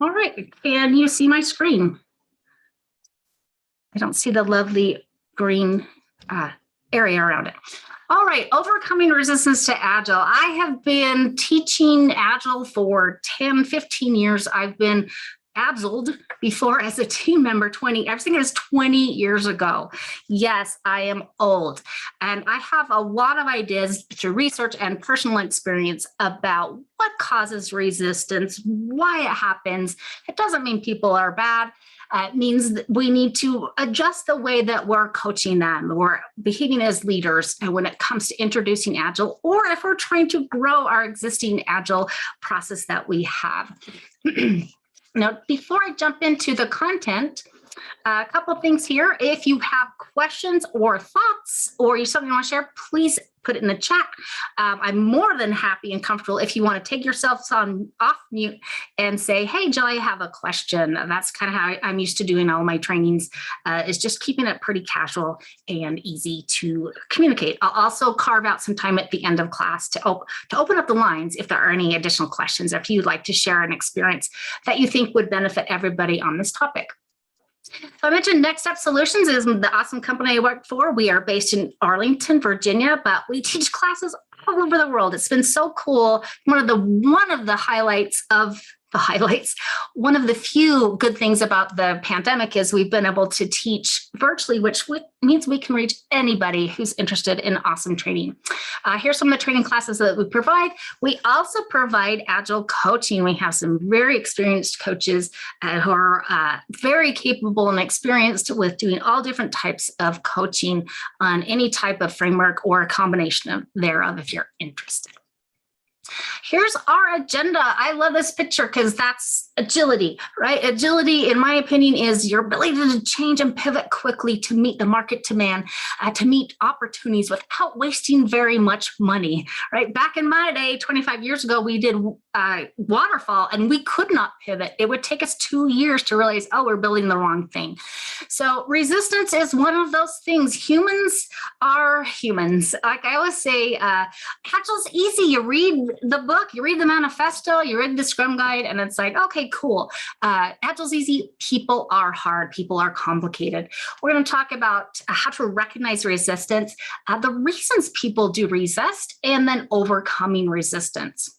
All right, can you see my screen? I don't see the lovely green area around it. All right, overcoming resistance to Agile. I have been teaching Agile for 10, 15 years. I've been Agiled before as a team member I think it was 20 years ago. Yes, I am old. And I have a lot of ideas through research and personal experience about what causes resistance, why it happens. It doesn't mean people are bad. It means that we need to adjust the way that we're coaching them, we're behaving as leaders, and when it comes to introducing Agile, or if we're trying to grow our existing Agile process that we have. Now, before I jump into the content, a couple of things here. If you have questions or thoughts or something you want to share, please put it in the chat. I'm more than happy and comfortable if you want to take yourselves off mute and say, hey, Jill, I have a question. That's kind of how I'm used to doing all my trainings, is just keeping it pretty casual and easy to communicate. I'll also carve out some time at the end of class to open up the lines if there are any additional questions, if you'd like to share an experience that you think would benefit everybody on this topic. So I mentioned Next Step Solutions is the awesome company I work for. We are based in Arlington, Virginia, but we teach classes all over the world. It's been so cool. One of the highlights of one of the few good things about the pandemic is we've been able to teach virtually, which means we can reach anybody who's interested in awesome training. Here's some of the training classes that we provide. We also provide Agile coaching. We have some very experienced coaches who are very capable and experienced with doing all different types of coaching on any type of framework or a combination of thereof if you're interested. Here's our agenda. I love this picture because that's agility, right? Agility, in my opinion, is your ability to change and pivot quickly to meet the market demand, to meet opportunities without wasting very much money, right? Back in my day, 25 years ago, we did waterfall and we could not pivot. It would take us 2 years to realize, oh, we're building the wrong thing. So resistance is one of those things. Humans are humans. Like I always say, Agile's easy. You read the book, you read the manifesto, you read the Scrum Guide, and it's like, okay, cool. Agile's easy. People are hard. People are complicated. We're going to talk about how to recognize resistance, the reasons people do resist, and then overcoming resistance.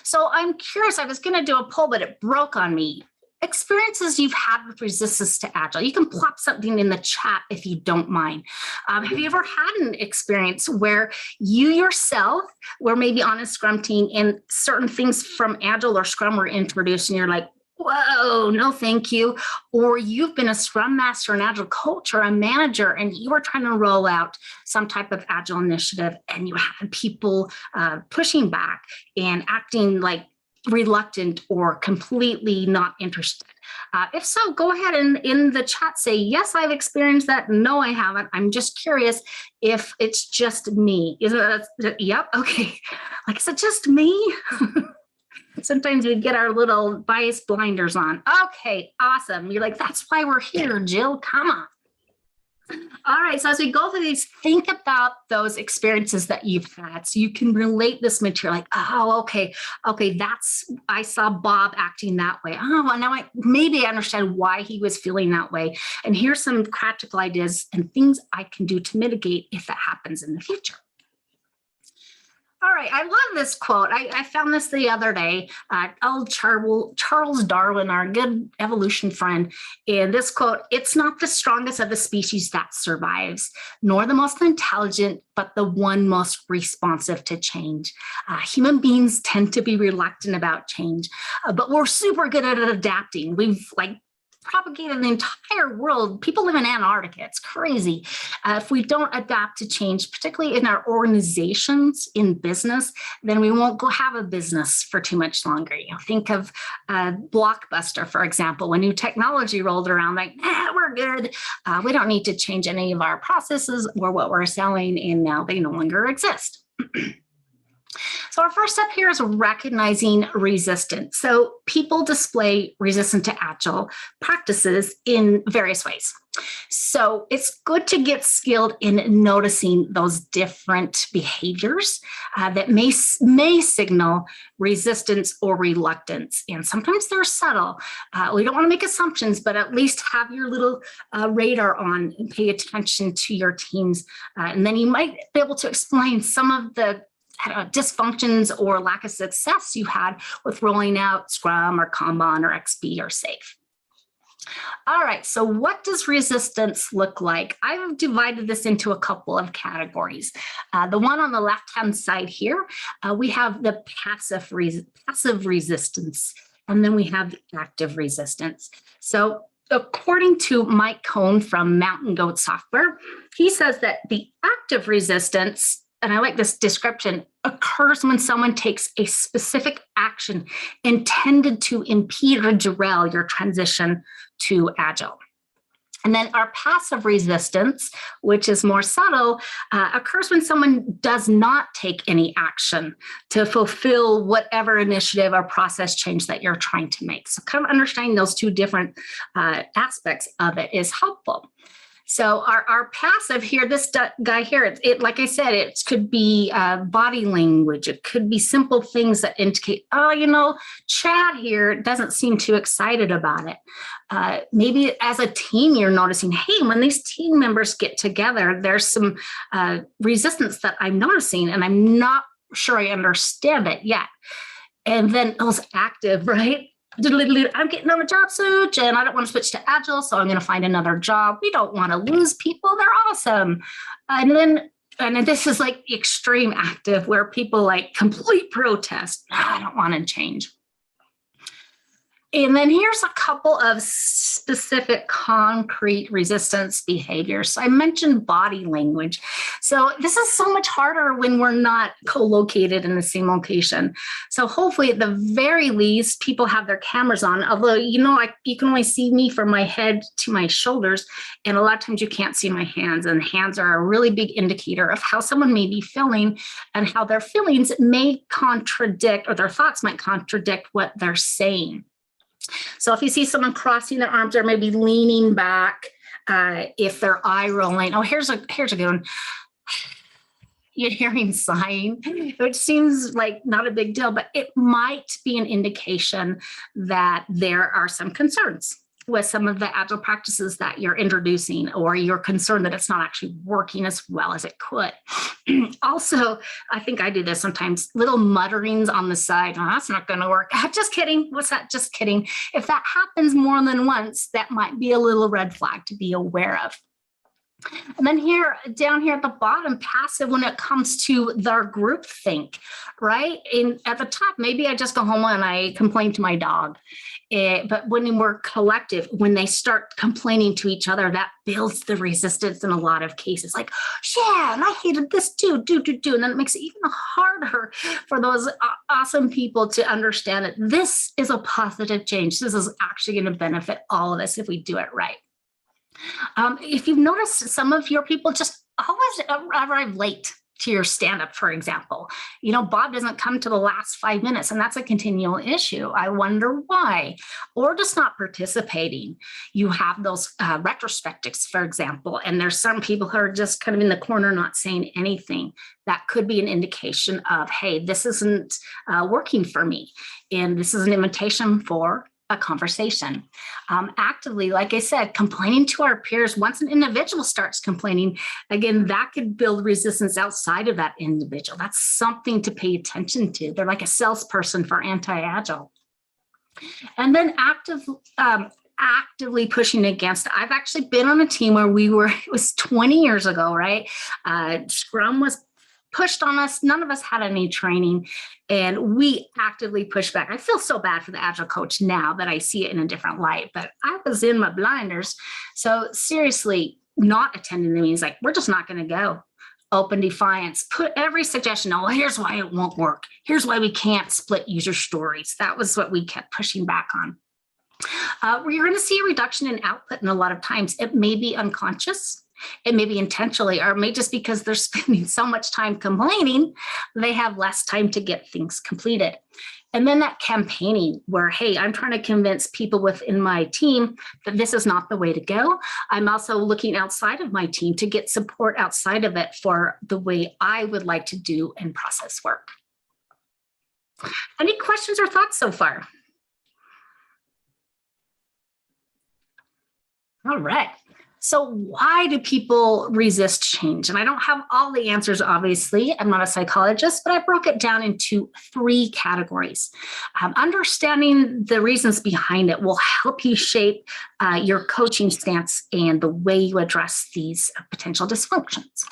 So I'm curious, I was going to do a poll, but it broke on me. Experiences you've had with resistance to Agile. You can plop something in the chat if you don't mind. Have you ever had an experience where you yourself were maybe on a Scrum team and certain things from Agile or Scrum were introduced and you're like, whoa, no, thank you. Or you've been a Scrum Master, an Agile coach, or a manager, and you were trying to roll out some type of Agile initiative and you had people pushing back and acting like reluctant or completely not interested. If so, go ahead and in the chat say, yes, I've experienced that. No, I haven't. I'm just curious if it's just me. Is it, yep, okay. Like, is it just me? Sometimes we get our little bias blinders on. Okay, awesome. You're like, that's why we're here, Jill, come on. All right, so as we go through these, think about those experiences that you've had so you can relate this material like, oh, okay, I saw Bob acting that way. Oh, well, now maybe I understand why he was feeling that way. And here's some practical ideas and things I can do to mitigate if it happens in the future. All right, I love this quote. I found this the other day. Old Charles Darwin, our good evolution friend, in this quote, it's not the strongest of the species that survives, nor the most intelligent, but the one most responsive to change. Human beings tend to be reluctant about change, but we're super good at adapting. We've propagated the entire world. People live in Antarctica. It's crazy. If we don't adapt to change, particularly in our organizations, in business, then we won't go have a business for too much longer. You know, think of Blockbuster, for example. When new technology rolled around, like, we're good. We don't need to change any of our processes or what we're selling, and now they no longer exist. So our first step here is recognizing resistance. So people display resistance to Agile practices in various ways. So it's good to get skilled in noticing those different behaviors that may signal resistance or reluctance. And sometimes they're subtle. We don't want to make assumptions, but at least have your little radar on and pay attention to your teams. And then you might be able to explain some of the dysfunctions or lack of success you had with rolling out Scrum or Kanban or XP or SAFe. All right, so what does resistance look like? I've divided this into a couple of categories. The one on the left-hand side here, we have the passive resistance, and then we have the active resistance. So according to Mike Cohn from Mountain Goat Software, he says that the active resistance, and I like this description, occurs when someone takes a specific action intended to impede or derail your transition to Agile. And then our passive resistance, which is more subtle, occurs when someone does not take any action to fulfill whatever initiative or process change that you're trying to make. So kind of understanding those two different aspects of it is helpful. So our passive here, this guy here, it like I said, it could be body language. It could be simple things that indicate, oh, Chad here doesn't seem too excited about it. Maybe as a team, you're noticing, hey, when these team members get together, there's some resistance that I'm noticing, and I'm not sure I understand it yet. And then those active, right? I'm getting on a job search and I don't want to switch to Agile, so I'm going to find another job. We don't want to lose people. They're awesome. And then this is like extreme active where people like complete protest. I don't want to change. And then here's a couple of specific concrete resistance behaviors. So I mentioned body language. So this is so much harder when we're not co-located in the same location. So hopefully at the very least, people have their cameras on, although, you can only see me from my head to my shoulders. And a lot of times you can't see my hands, and hands are a really big indicator of how someone may be feeling and how their feelings may contradict, or their thoughts might contradict what they're saying. So if you see someone crossing their arms or maybe leaning back, if they're eye rolling, here's a good one. You're hearing sighing, which seems like not a big deal, but it might be an indication that there are some concerns with some of the Agile practices that you're introducing, or you're concerned that it's not actually working as well as it could. Also, I think I do this sometimes, little mutterings on the side. Oh, that's not going to work. Just kidding. What's that? Just kidding. If that happens more than once, that might be a little red flag to be aware of. And then down here at the bottom, passive when it comes to their group think, right? And at the top, maybe I just go home and I complain to my dog. But when we're collective, when they start complaining to each other, that builds the resistance in a lot of cases. Like, yeah, and I hated this too, do. And then it makes it even harder for those awesome people to understand that this is a positive change. This is actually going to benefit all of us if we do it right. If you've noticed, some of your people just always arrive late to your stand-up, for example. Bob doesn't come to the last 5 minutes, and that's a continual issue. I wonder why. Or just not participating. You have those retrospectives, for example, and there's some people who are just kind of in the corner not saying anything. That could be an indication of, hey, this isn't working for me, and this is an invitation for a conversation. Actively, like I said, complaining to our peers. Once an individual starts complaining, again, that could build resistance outside of that individual. That's something to pay attention to. They're like a salesperson for anti-Agile. And then actively pushing against. I've actually been on a team where it was 20 years ago, right? Scrum was pushed on us. None of us had any training, and we actively pushed back. I feel so bad for the Agile coach now that I see it in a different light, but I was in my blinders. So seriously, not attending the meetings, like, we're just not going to go. Open defiance, put every suggestion, here's why it won't work. Here's why we can't split user stories. That was what we kept pushing back on. You're going to see a reduction in output, and a lot of times it may be unconscious. It may be intentionally, or may just because they're spending so much time complaining, they have less time to get things completed. And then that campaigning where, hey, I'm trying to convince people within my team that this is not the way to go. I'm also looking outside of my team to get support outside of it for the way I would like to do and process work. Any questions or thoughts so far? All right. So why do people resist change? And I don't have all the answers, obviously. I'm not a psychologist, but I broke it down into 3 categories. Understanding the reasons behind it will help you shape your coaching stance and the way you address these potential dysfunctions.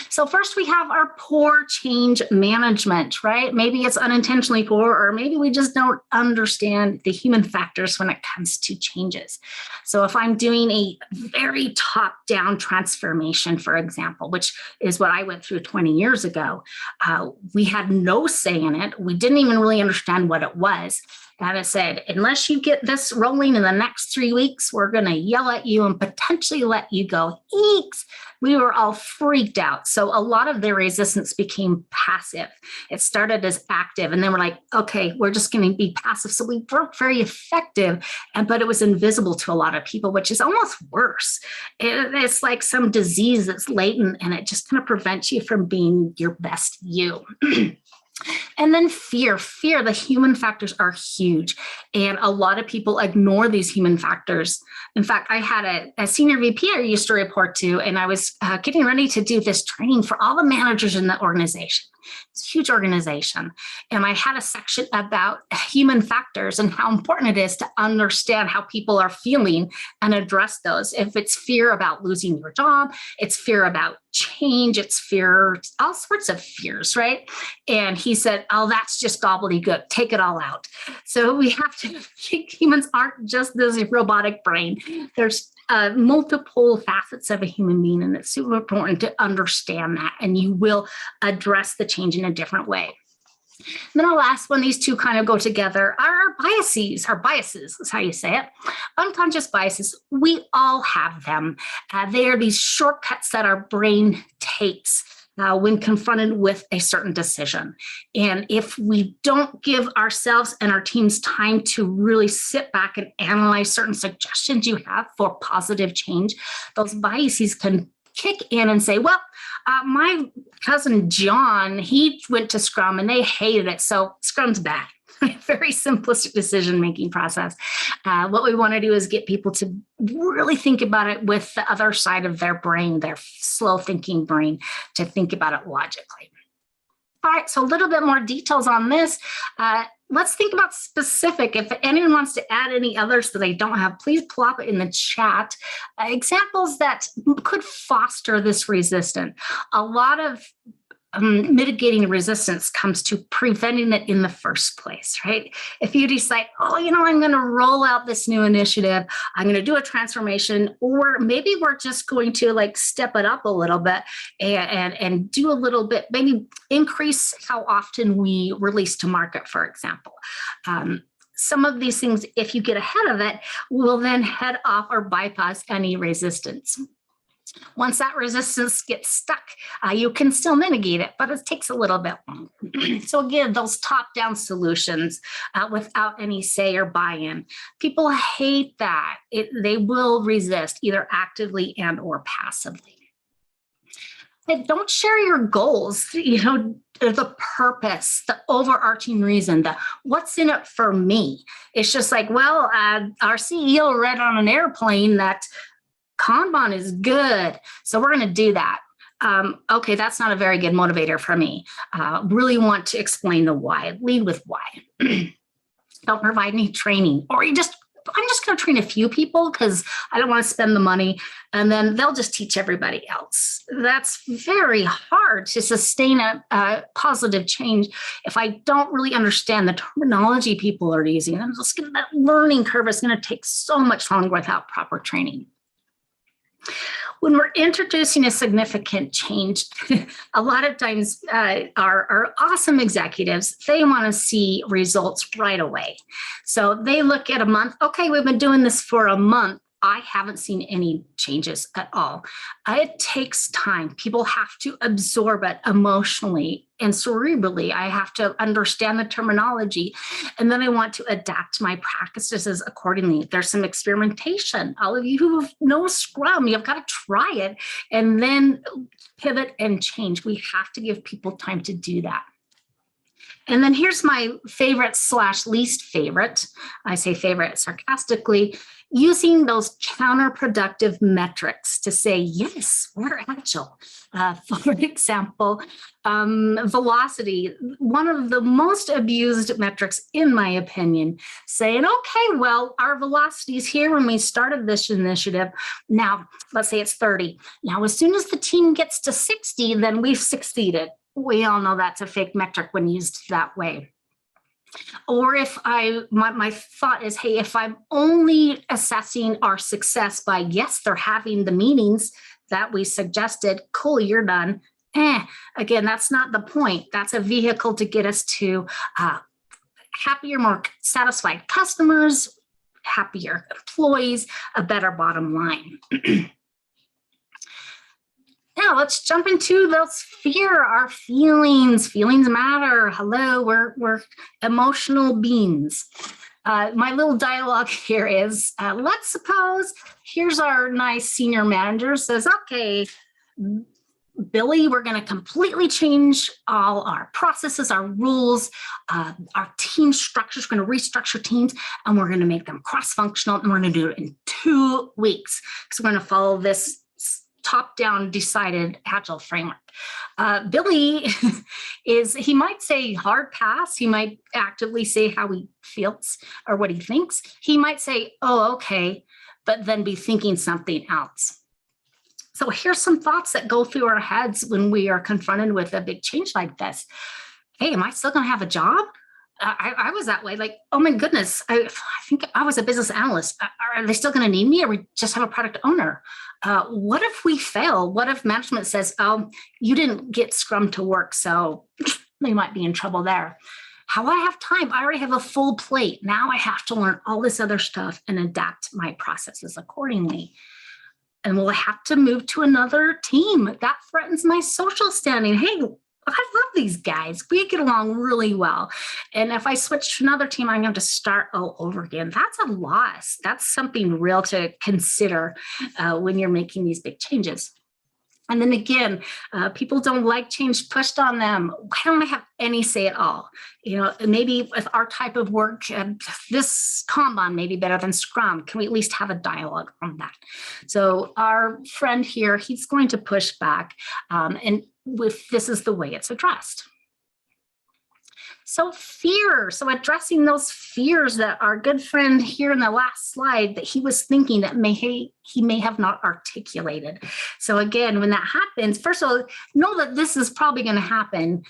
So first we have our poor change management, right? Maybe it's unintentionally poor, or maybe we just don't understand the human factors when it comes to changes. So if I'm doing a very top-down transformation, for example, which is what I went through 20 years ago, we had no say in it. We didn't even really understand what it was. And I said, unless you get this rolling in the next 3 weeks, we're going to yell at you and potentially let you go. Eeks! We were all freaked out. So a lot of their resistance became passive. It started as active, and then we're like, okay, we're just going to be passive. So we weren't very effective, but it was invisible to a lot of people, which is almost worse. It's like some disease that's latent, and it just kind of prevents you from being your best you. And then fear, the human factors are huge. And a lot of people ignore these human factors. In fact, I had a senior VP I used to report to, and I was getting ready to do this training for all the managers in the organization. It's a huge organization. And I had a section about human factors and how important it is to understand how people are feeling and address those. If it's fear about losing your job, it's fear about change, it's fear, all sorts of fears, right? And he said, oh, that's just gobbledygook, take it all out. So we have to, humans aren't just this robotic brain. There's multiple facets of a human being, and it's super important to understand that, and you will address the change in a different way. And then our last one, these two kind of go together, are our biases is how you say it. Unconscious biases, we all have them. They are these shortcuts that our brain takes when confronted with a certain decision. And if we don't give ourselves and our teams time to really sit back and analyze certain suggestions you have for positive change, those biases can kick in and say, well, my cousin John, he went to Scrum and they hated it, so Scrum's bad. Very simplistic decision-making process. What we want to do is get people to really think about it with the other side of their brain, their slow thinking brain, to think about it logically. All right, so a little bit more details on this. Let's think about specific. If anyone wants to add any others that I don't have, please plop it in the chat. Examples that could foster this resistance. A lot of mitigating resistance comes to preventing it in the first place, right? If you decide, oh, I'm going to roll out this new initiative, I'm going to do a transformation, or maybe we're just going to step it up a little bit and do a little bit, maybe increase how often we release to market, for example. Some of these things, if you get ahead of it, will then head off or bypass any resistance. Once that resistance gets stuck, you can still mitigate it, but it takes a little bit longer. So again, those top-down solutions without any say or buy-in, people hate that. They will resist either actively and or passively. And don't share your goals, the purpose, the overarching reason, the what's in it for me. It's just like, well, our CEO read on an airplane that Kanban is good, so we're going to do that. Okay, that's not a very good motivator for me. Really want to explain the why. Lead with why. Don't provide any training, or I'm just going to train a few people because I don't want to spend the money, and then they'll just teach everybody else. That's very hard to sustain a positive change if I don't really understand the terminology people are using. That learning curve is going to take so much longer without proper training. When we're introducing a significant change, a lot of times our awesome executives, they want to see results right away. So they look at a month, okay, we've been doing this for a month. I haven't seen any changes at all. It takes time. People have to absorb it emotionally and cerebrally. I have to understand the terminology. And then I want to adapt my practices accordingly. There's some experimentation. All of you who know Scrum, you've got to try it and then pivot and change. We have to give people time to do that. And then here's my favorite / least favorite. I say favorite sarcastically, using those counterproductive metrics to say, yes, we're agile. For example, velocity, one of the most abused metrics, in my opinion, saying, okay, well, our velocity is here when we started this initiative. Now, let's say it's 30. Now, as soon as the team gets to 60, then we've succeeded. We all know that's a fake metric when used that way. Or if my thought is, hey, if I'm only assessing our success by, yes, they're having the meetings that we suggested, cool, you're done. Again, that's not the point. That's a vehicle to get us to happier, more satisfied customers, happier employees, a better bottom line. Now let's jump into those our feelings. Feelings matter. Hello, we're emotional beings. My little dialogue here is, let's suppose here's our nice senior manager says, okay, Billy, we're going to completely change all our processes, our rules, our team structures. We're going to restructure teams and we're going to make them cross-functional, and we're going to do it in 2 weeks because we're going to follow this top-down decided agile framework. Billy he might say hard pass. He might actively say how he feels or what he thinks. He might say, oh, okay, but then be thinking something else. So here's some thoughts that go through our heads when we are confronted with a big change like this. Hey, am I still going to have a job? I was that way, like, oh my goodness, I think I was a business analyst. Are they still going to need me, or we just have a product owner? What if we fail? What if management says, oh, you didn't get Scrum to work, so they might be in trouble there. How I have time? I already have a full plate. Now I have to learn all this other stuff and adapt my processes accordingly. And will I have to move to another team? That threatens my social standing. Hey, I love these guys. We get along really well. And if I switch to another team, I'm going to start all over again. That's a loss. That's something real to consider when you're making these big changes. And then again, people don't like change pushed on them. Why don't I have any say at all? You know, maybe with our type of work, this Kanban may be better than Scrum. Can we at least have a dialogue on that? So our friend here, he's going to push back, and this is the way it's addressed. So fear, so addressing those fears that our good friend here in the last slide that he was thinking that he may have not articulated. So again, when that happens, first of all, know that this is probably going to happen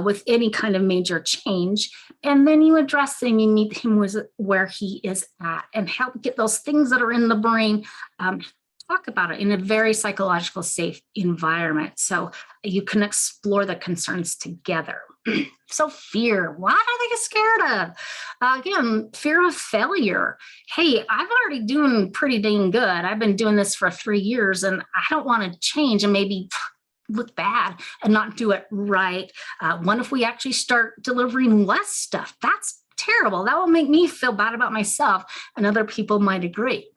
with any kind of major change. And then you address him, you meet him where he is at and help get those things that are in the brain, talk about it in a very psychological safe environment so you can explore the concerns together. So fear, what are they scared of? Again, fear of failure. Hey, I'm already doing pretty dang good. I've been doing this for 3 years and I don't want to change and maybe look bad and not do it right. What if we actually start delivering less stuff? That's terrible. That will make me feel bad about myself, and other people might agree.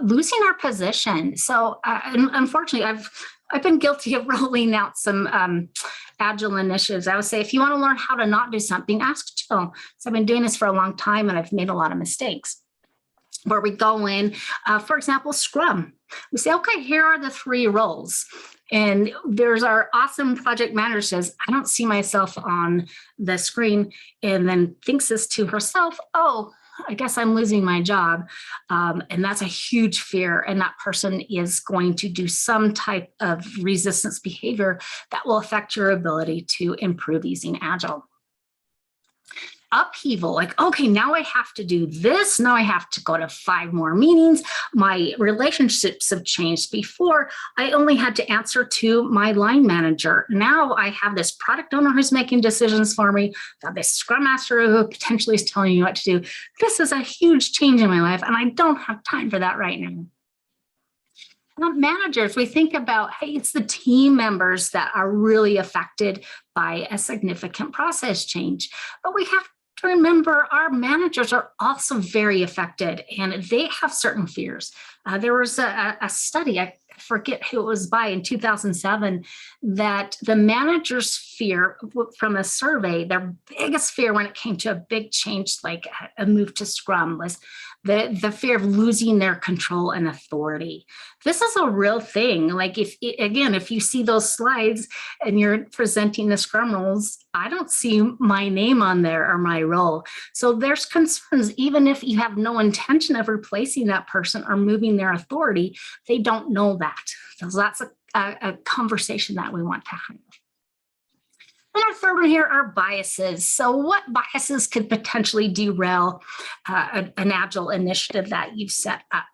Losing our position. So unfortunately, I've been guilty of rolling out some Agile initiatives. I would say, if you want to learn how to not do something, ask Jill. So I've been doing this for a long time and I've made a lot of mistakes. Where we go in, for example, Scrum. We say, okay, here are the 3 roles. And there's our awesome project manager says, I don't see myself on the screen, and then thinks this to herself, oh, I guess I'm losing my job. And that's a huge fear. And that person is going to do some type of resistance behavior that will affect your ability to improve using Agile. upheaval, like, okay, now I have to do this. Now I have to go to 5 more meetings. My relationships have changed. Before, I only had to answer to my line manager. Now I have this product owner who's making decisions for me. I've got this scrum master who potentially is telling me what to do. This is a huge change in my life, and I don't have time for that right now. Managers, we think about, hey, it's the team members that are really affected by a significant process change. But we have to remember our managers are also very affected, and they have certain fears. There was a study, I forget who it was by, in 2007, that the managers' fear from a survey, their biggest fear when it came to a big change like a move to Scrum was the fear of losing their control and authority. This is a real thing. Like if you see those slides and you're presenting the Scrum roles, I don't see my name on there or my role. So there's concerns, even if you have no intention of replacing that person or moving their authority, they don't know that. So that's a conversation that we want to have. And our third one here are biases. So what biases could potentially derail an Agile initiative that you've set up?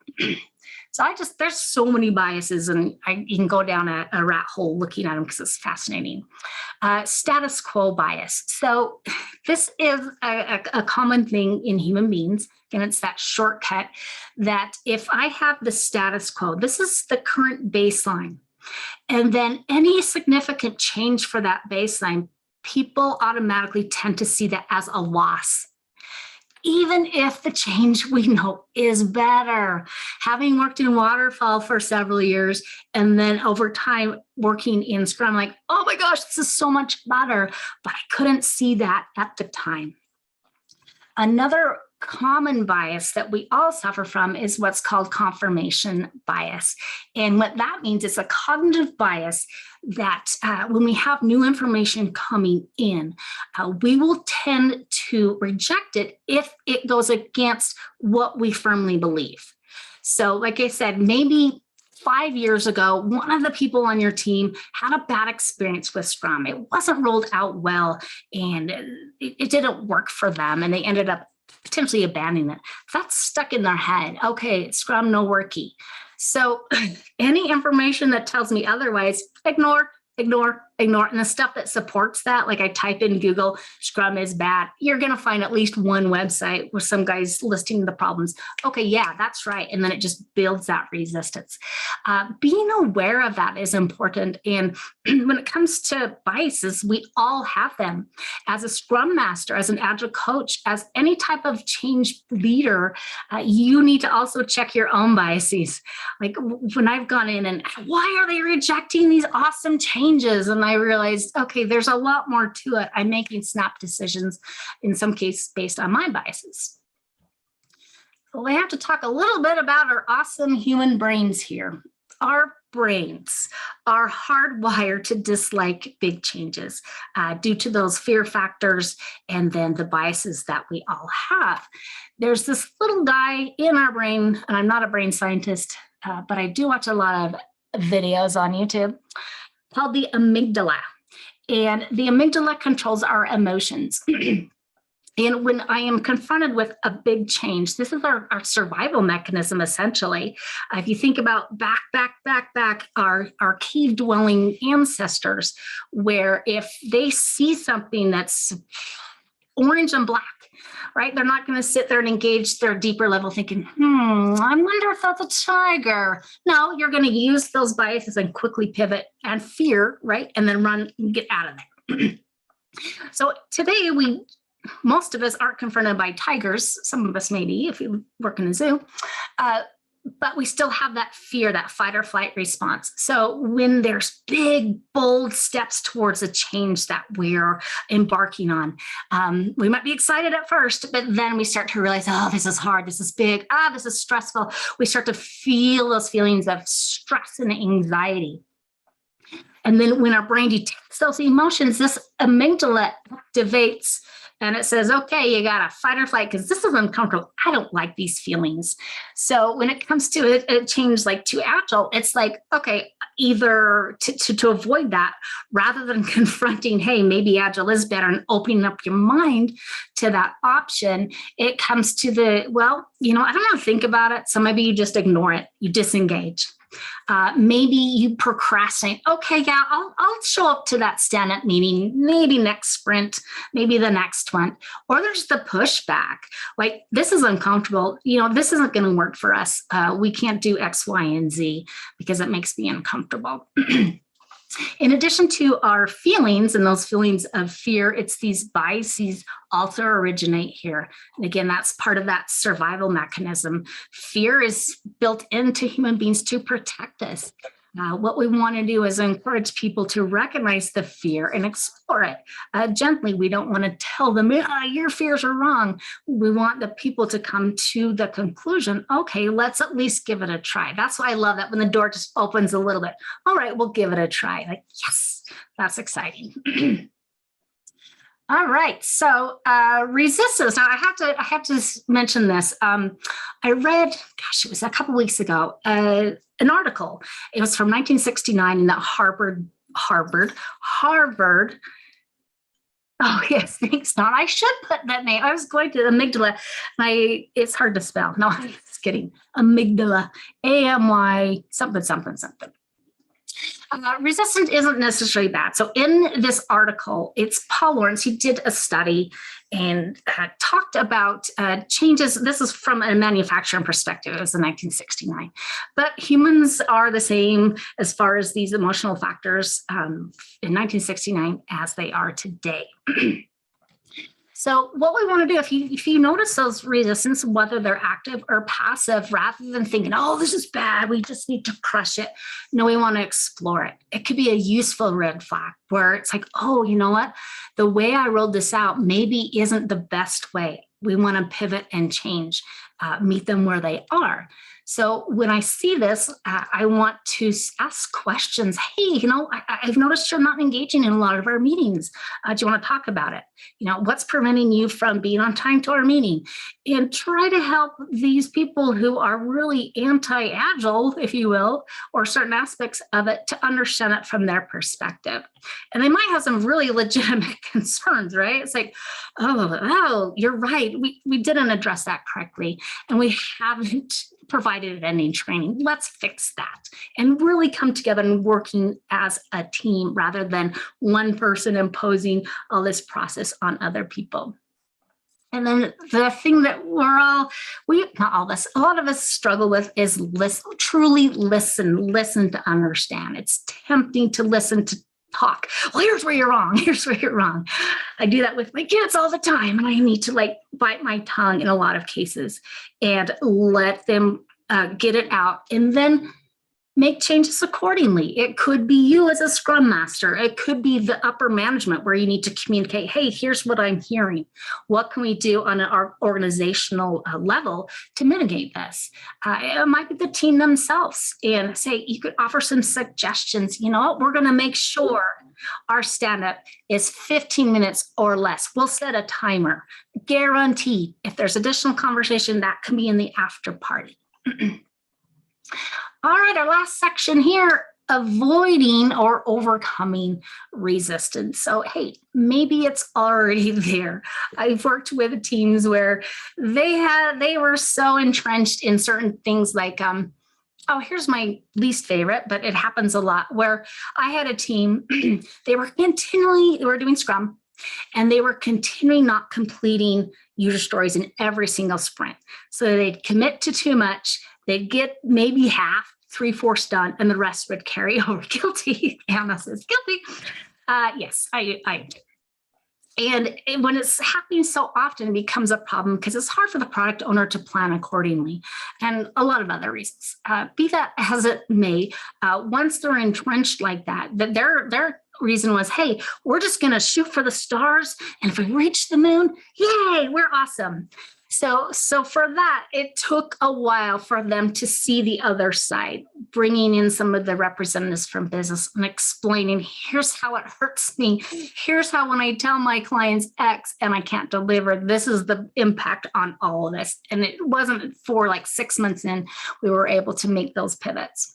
So there's so many biases, and you can go down a rat hole looking at them because it's fascinating. Status quo bias. So this is a common thing in human beings, and it's that shortcut that if I have the status quo, this is the current baseline, and then any significant change for that baseline, people automatically tend to see that as a loss, even if the change we know is better. Having worked in waterfall for several years and then over time working in Scrum, like, oh my gosh, this is so much better, but I couldn't see that at the time. Another common bias that we all suffer from is what's called confirmation bias. And what that means is a cognitive bias that when we have new information coming in, we will tend to reject it if it goes against what we firmly believe. So like I said, maybe 5 years ago, one of the people on your team had a bad experience with Scrum. It wasn't rolled out well, and it didn't work for them, and they ended up potentially abandoning it. That's stuck in their head. Okay, Scrum no worky. So any information that tells me otherwise, ignore. And the stuff that supports that, like I type in Google, Scrum is bad, you're going to find at least one website where some guy's listing the problems. Okay, yeah, that's right. And then it just builds that resistance. Being aware of that is important. And when it comes to biases, we all have them. As a Scrum Master, as an Agile coach, as any type of change leader, you need to also check your own biases. Like when I've gone in and why are they rejecting these awesome changes? And I realized, okay, there's a lot more to it. I'm making snap decisions, in some cases based on my biases. So we have to talk a little bit about our awesome human brains here. Our brains are hardwired to dislike big changes due to those fear factors and then the biases that we all have. There's this little guy in our brain, and I'm not a brain scientist, but I do watch a lot of videos on YouTube, called the amygdala. And the amygdala controls our emotions. And when I am confronted with a big change, this is our survival mechanism, essentially. If you think about back, our cave-dwelling ancestors, where if they see something that's orange and black, right? They're not going to sit there and engage their deeper level thinking, I wonder if that's a tiger. No, you're going to use those biases and quickly pivot and fear, right? And then run and get out of there. So today, most of us aren't confronted by tigers. Some of us maybe if you work in a zoo. But we still have that fear, that fight or flight response. So when there's big, bold steps towards a change that we're embarking on, we might be excited at first, but then we start to realize, oh, this is hard, this is big, this is stressful. We start to feel those feelings of stress and anxiety. And then when our brain detects those emotions, this amygdala activates and it says, okay, you got to fight or flight because this is uncomfortable. I don't like these feelings. So when it comes to it changed like to Agile, it's like, okay, either to avoid that, rather than confronting, hey, maybe Agile is better, and opening up your mind to that option, it comes to the, well, I don't know, think about it. So maybe you just ignore it, you disengage. Maybe you procrastinate. Okay, yeah, I'll show up to that stand-up meeting, maybe next sprint, maybe the next one. Or there's the pushback, like this is uncomfortable. This isn't going to work for us. We can't do X, Y, and Z because it makes me uncomfortable. In addition to our feelings and those feelings of fear, it's these biases also originate here. And again, that's part of that survival mechanism. Fear is built into human beings to protect us. What we want to do is encourage people to recognize the fear and explore it gently. We don't want to tell them, your fears are wrong. We want the people to come to the conclusion, okay, let's at least give it a try. That's why I love that when the door just opens a little bit. All right, we'll give it a try. Like, yes, that's exciting. All right, so resistance. Now I have to mention this. I read, it was a couple weeks ago, an article. It was from 1969 in the Harvard. Oh yes, thanks, Don. I should put that name. I was going to amygdala. It's hard to spell. No, I'm just kidding. Amygdala, AMY something. Resistance isn't necessarily bad. So in this article, it's Paul Lawrence. He did a study and talked about changes. This is from a manufacturing perspective. It was in 1969. But humans are the same as far as these emotional factors in 1969 as they are today. So what we want to do, if you notice those resistance, whether they're active or passive, rather than thinking, oh, this is bad, we just need to crush it. No, we want to explore it. It could be a useful red flag where it's like, oh, you know what? The way I rolled this out maybe isn't the best way. We want to pivot and change, meet them where they are. So when I see this, I want to ask questions. Hey, I've noticed you're not engaging in a lot of our meetings. Do you want to talk about it? What's preventing you from being on time to our meeting? And try to help these people who are really anti-Agile, if you will, or certain aspects of it to understand it from their perspective. And they might have some really legitimate concerns, right? It's like, oh, you're right. We didn't address that correctly. And we haven't provided any training. Let's fix that and really come together and working as a team rather than one person imposing all this process on other people. And then the thing that a lot of us struggle with is truly listen to understand. It's tempting to listen to talk. Well, here's where you're wrong. Here's where you're wrong. I do that with my kids all the time. And I need to bite my tongue in a lot of cases and let them get it out and then make changes accordingly. It could be you as a scrum master. It could be the upper management where you need to communicate, hey, here's what I'm hearing. What can we do on an organizational level to mitigate this? It might be the team themselves and say, you could offer some suggestions. You know what, we're going to make sure our stand-up is 15 minutes or less. We'll set a timer. Guaranteed, if there's additional conversation, that can be in the after party. All right, our last section here, avoiding or overcoming resistance. So, hey, maybe it's already there. I've worked with teams where they were so entrenched in certain things like, here's my least favorite, but it happens a lot, where I had a team, they were doing Scrum, and they were continually not completing user stories in every single sprint. So they'd commit to too much, they'd get maybe half, 3/4 done, and the rest would carry over. Guilty. Anna says guilty. Yes, I do. And when it's happening so often, it becomes a problem because it's hard for the product owner to plan accordingly, and a lot of other reasons. Be that as it may, once they're entrenched like that, their reason was, hey, we're just going to shoot for the stars, and if we reach the moon, yay, we're awesome. So for that, it took a while for them to see the other side, bringing in some of the representatives from business and explaining, here's how it hurts me. Here's how when I tell my clients X and I can't deliver, this is the impact on all of this. And it wasn't for like 6 months in, we were able to make those pivots.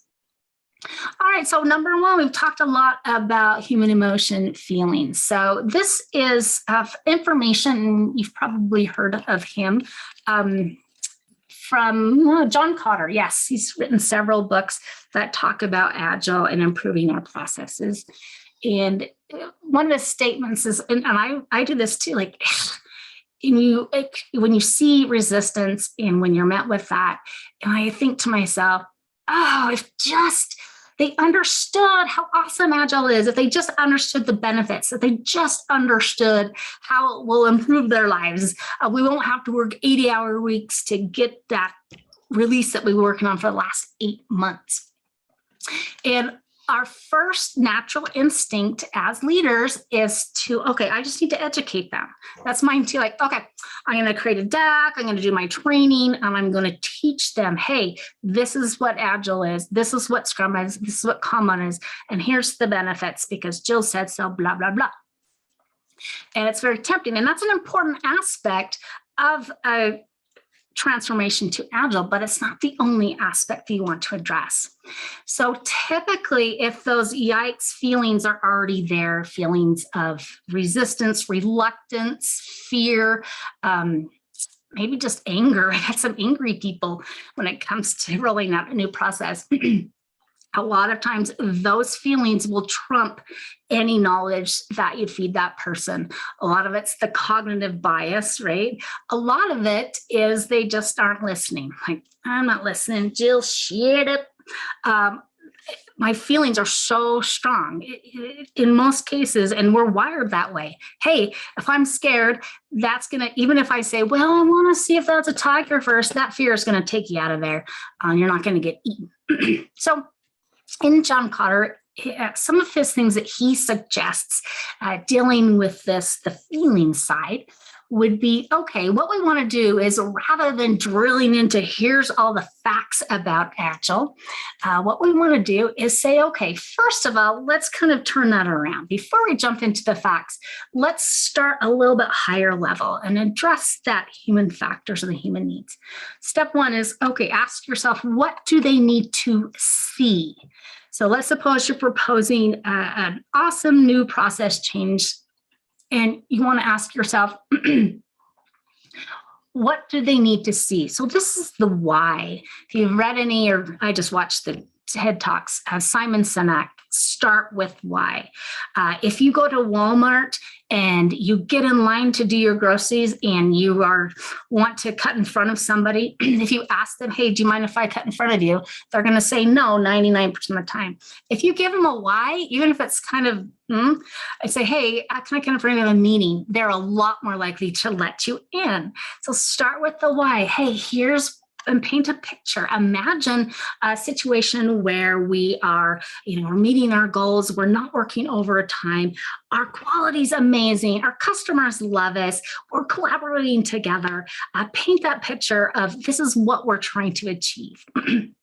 All right, so number one, we've talked a lot about human emotion feelings. So this is information, you've probably heard of him, from John Cotter. Yes, he's written several books that talk about Agile and improving our processes. And one of his statements is, and I do this too, like, when you see resistance and when you're met with that, and I think to myself, oh, if just they understood how awesome Agile is, if they just understood the benefits, if they just understood how it will improve their lives, we won't have to work 80-hour weeks to get that release that we were working on for the last 8 months. And our first natural instinct as leaders is to, okay, I just need to educate them. That's mine too. Like, okay, I'm going to create a deck. I'm going to do my training and I'm going to teach them, hey, this is what Agile is. This is what Scrum is. This is what Kanban is. And here's the benefits because Jill said so, blah, blah, blah. And it's very tempting. And that's an important aspect of a transformation to Agile, but it's not the only aspect that you want to address. So typically, if those yikes feelings are already there, feelings of resistance, reluctance, fear, maybe just anger. I had some angry people when it comes to rolling out a new process. A lot of times those feelings will trump any knowledge that you'd feed that person. A lot of it's the cognitive bias, right? A lot of it is they just aren't listening. Like, I'm not listening. Jill, shut up. My feelings are so strong in most cases, and we're wired that way. Hey, if I'm scared, that's going to, even if I say, well, I want to see if that's a tiger first, that fear is going to take you out of there. You're not going to get eaten. So in John Cotter, some of his things that he suggests dealing with this, the feeling side, would be, okay, what we want to do is rather than drilling into here's all the facts about Agile, what we want to do is say, okay, first of all, let's kind of turn that around. Before we jump into the facts, let's start a little bit higher level and address that human factors and the human needs. Step one is, okay, ask yourself, what do they need to see? So let's suppose you're proposing an awesome new process change, and you want to ask yourself, what do they need to see? So this is the why. If you've read any, or I just watched the TED Talks, Simon Sinek, start with why. If you go to Walmart and you get in line to do your groceries and you want to cut in front of somebody, if you ask them, hey, do you mind if I cut in front of you? They're going to say no 99% of the time. If you give them a why, even if it's kind of, I say, hey, can I cut in front of a meeting? They're a lot more likely to let you in. So start with the why. Hey, and paint a picture. Imagine a situation where we are, we're meeting our goals. We're not working overtime. Our quality is amazing. Our customers love us. We're collaborating together. Paint that picture of this is what we're trying to achieve. And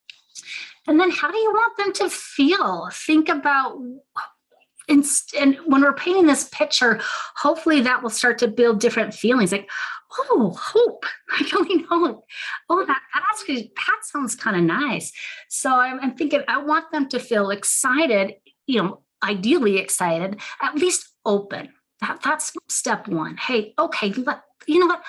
then how do you want them to feel? Think about, and when we're painting this picture, hopefully that will start to build different feelings like, oh, hope. I feeling hope. Oh, that sounds kind of nice. So I'm thinking I want them to feel excited, ideally excited, at least open. That's step one. Hey, okay, you know what?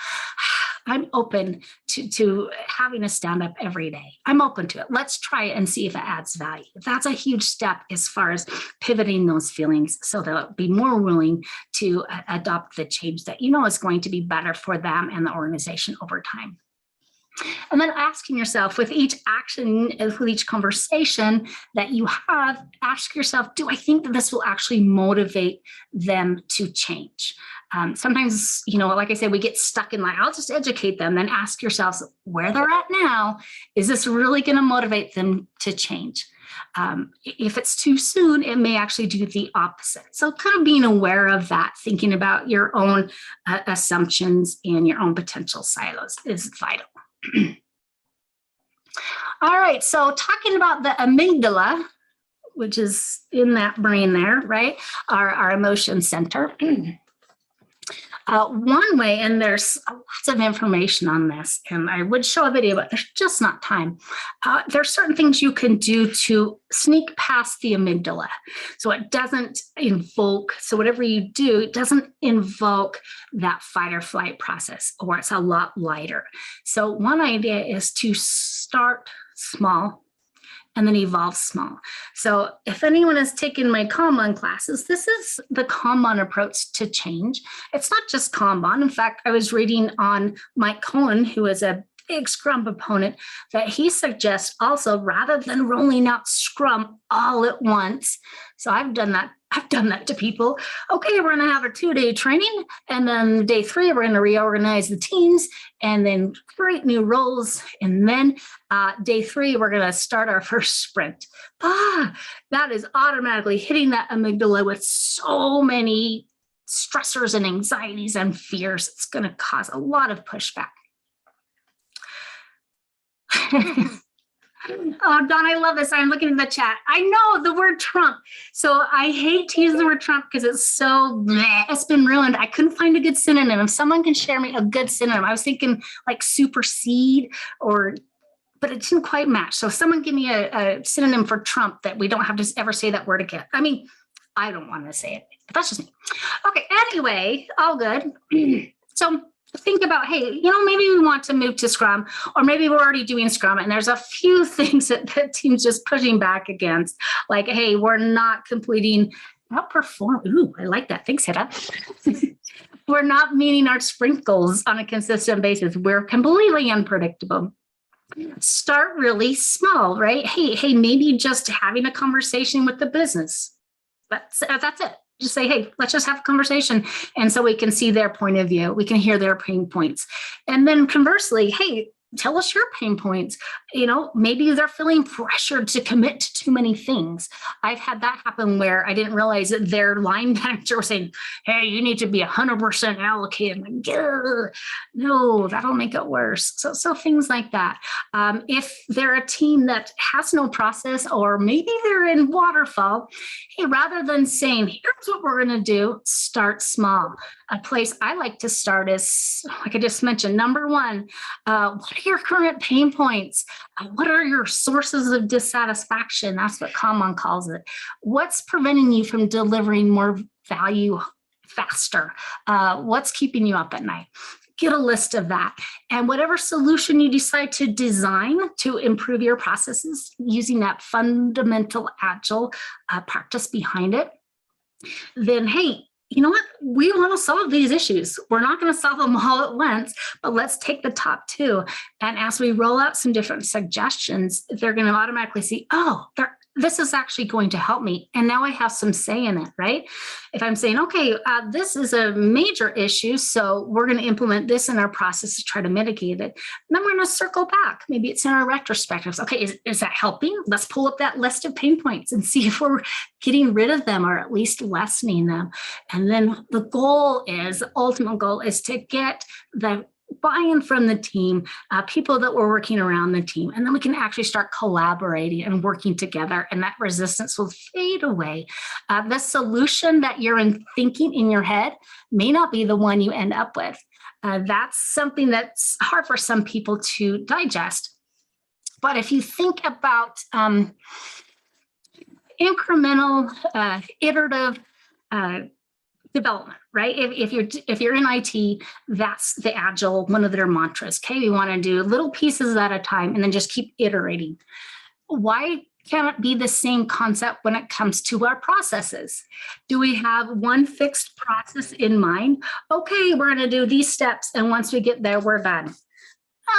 I'm open to having a stand-up every day. I'm open to it. Let's try it and see if it adds value. That's a huge step as far as pivoting those feelings so they'll be more willing to adopt the change that is going to be better for them and the organization over time. And then asking yourself with each action, with each conversation that you have, ask yourself, do I think that this will actually motivate them to change? Sometimes, like I said, we get stuck in I'll just educate them. Then ask yourselves where they're at now. Is this really going to motivate them to change? If it's too soon, it may actually do the opposite. So kind of being aware of that, thinking about your own assumptions and your own potential silos is vital. All right, so talking about the amygdala, which is in that brain there, right? Our emotion center. One way, and there's lots of information on this, and I would show a video, but there's just not time. There's certain things you can do to sneak past the amygdala. So it doesn't invoke, so whatever you do, it doesn't invoke that fight or flight process, or it's a lot lighter. So one idea is to start small and then evolve small. So if anyone has taken my Kanban classes, this is the Kanban approach to change. It's not just Kanban. In fact, I was reading on Mike Cohen, who is a big Scrum proponent, that he suggests also, rather than rolling out Scrum all at once. So I've done that to people. Okay, we're going to have a 2-day training, and then day 3, we're going to reorganize the teams and then create new roles. And then day 3, we're going to start our first sprint. That is automatically hitting that amygdala with so many stressors and anxieties and fears. It's going to cause a lot of pushback. Oh, Don, I love this. I'm looking at the chat. I know the word Trump. So I hate to use the word Trump because it's so, it's been ruined. I couldn't find a good synonym. If someone can share me a good synonym, I was thinking like supersede but it didn't quite match. So if someone give me a synonym for Trump that we don't have to ever say that word again. I mean, I don't want to say it, but that's just me. Okay, anyway, all good. So think about, hey, maybe we want to move to Scrum, or maybe we're already doing Scrum, and there's a few things that the team's just pushing back against, like, hey, we're not completing, outperform. Ooh, I like that. Thanks, Hida. We're not meeting our sprint goals on a consistent basis. We're completely unpredictable. Start really small, right? Hey, maybe just having a conversation with the business. That's it. Just say, hey, let's just have a conversation. And so we can see their point of view. We can hear their pain points. And then conversely, hey, tell us your pain points. Maybe they're feeling pressured to commit to too many things. I've had that happen where I didn't realize that their line manager was saying, hey, you need to be 100% allocated. I'm like, no, that'll make it worse. So things like that. If they're a team that has no process, or maybe they're in waterfall, hey, rather than saying, here's what we're going to do, start small. A place I like to start is, like I just mentioned, number 1, what are your current pain points? What are your sources of dissatisfaction? That's what Kanban calls it. What's preventing you from delivering more value faster? What's keeping you up at night? Get a list of that. And whatever solution you decide to design to improve your processes using that fundamental Agile practice behind it, then, hey, you know what? We want to solve these issues. We're not going to solve them all at once, but let's take the top 2. And as we roll out some different suggestions, they're going to automatically see, this is actually going to help me. And now I have some say in it, right? If I'm saying, okay, this is a major issue, so we're going to implement this in our process to try to mitigate it. Then we're going to circle back. Maybe it's in our retrospectives. Okay, is that helping? Let's pull up that list of pain points and see if we're getting rid of them or at least lessening them. And then the ultimate goal is to get the buy-in from the team, people that were working around the team, and then we can actually start collaborating and working together, and that resistance will fade away. The solution that you're thinking in your head may not be the one you end up with. That's something that's hard for some people to digest. But if you think about incremental, iterative development, right? If you're in IT, that's the Agile, one of their mantras. Okay, we want to do little pieces at a time and then just keep iterating. Why can't it be the same concept when it comes to our processes? Do we have one fixed process in mind? Okay, we're going to do these steps, and once we get there, we're done.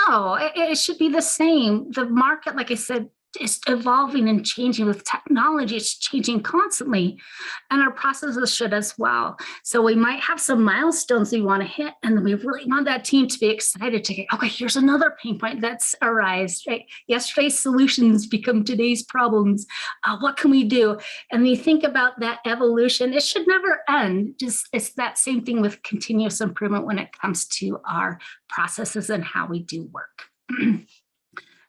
No, it should be the same. The market, like I said, is evolving and changing with technology. It's changing constantly, and our processes should as well. So we might have some milestones we want to hit, and then we really want that team to be excited to get, okay, here's another pain point that's arise, right? Yesterday's solutions become today's problems. What can we do? And we think about that evolution. It should never end. Just it's that same thing with continuous improvement when it comes to our processes and how we do work.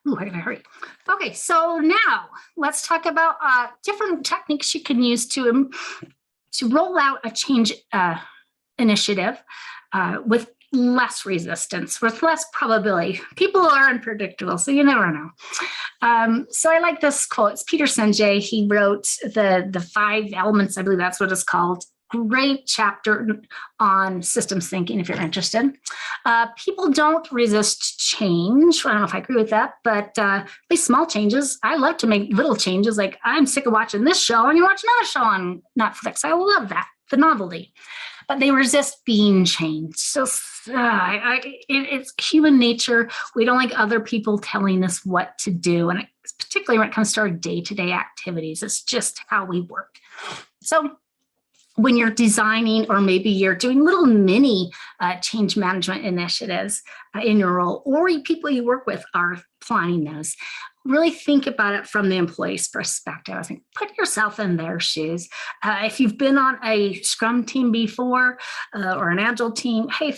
Ooh, I gotta hurry. Okay, so now let's talk about different techniques you can use to roll out a change initiative with less resistance, with less probability. People are unpredictable, so you never know. So I like this quote. It's Peter Senge. He wrote the 5 elements, I believe that's what it's called. Great chapter on systems thinking if you're interested. People don't resist change. I don't know if I agree with that, but at least small changes. I love to make little changes. Like I'm sick of watching this show and you watch another show on Netflix. I love that, the novelty. But they resist being changed. So it's human nature. We don't like other people telling us what to do. And particularly when it comes to our day-to-day activities, it's just how we work. So when you're designing, or maybe you're doing little mini change management initiatives in your role, or people you work with are planning those, really think about it from the employee's perspective. I think put yourself in their shoes. If you've been on a Scrum team before or an Agile team, hey,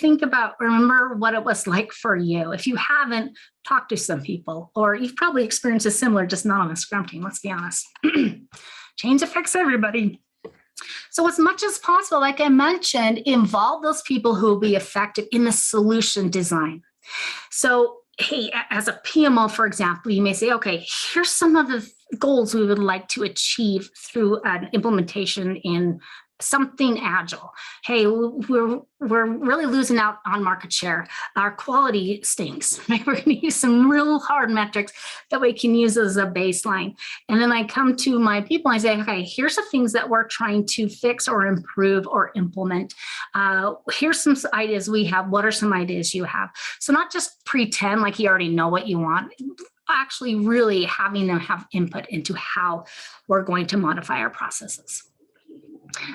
remember what it was like for you. If you haven't, talk to some people, or you've probably experienced a similar, just not on a Scrum team, let's be honest. Change affects everybody. So as much as possible, like I mentioned, involve those people who will be affected in the solution design. So, hey, as a PMO, for example, you may say, okay, here's some of the goals we would like to achieve through an implementation in something agile. Hey, we're really losing out on market share. Our quality stinks. Right? We're going to use some real hard metrics that we can use as a baseline. And then I come to my people and I say, okay, here's the things that we're trying to fix or improve or implement. Here's some ideas we have. What are some ideas you have? So not just pretend like you already know what you want, actually really having them have input into how we're going to modify our processes.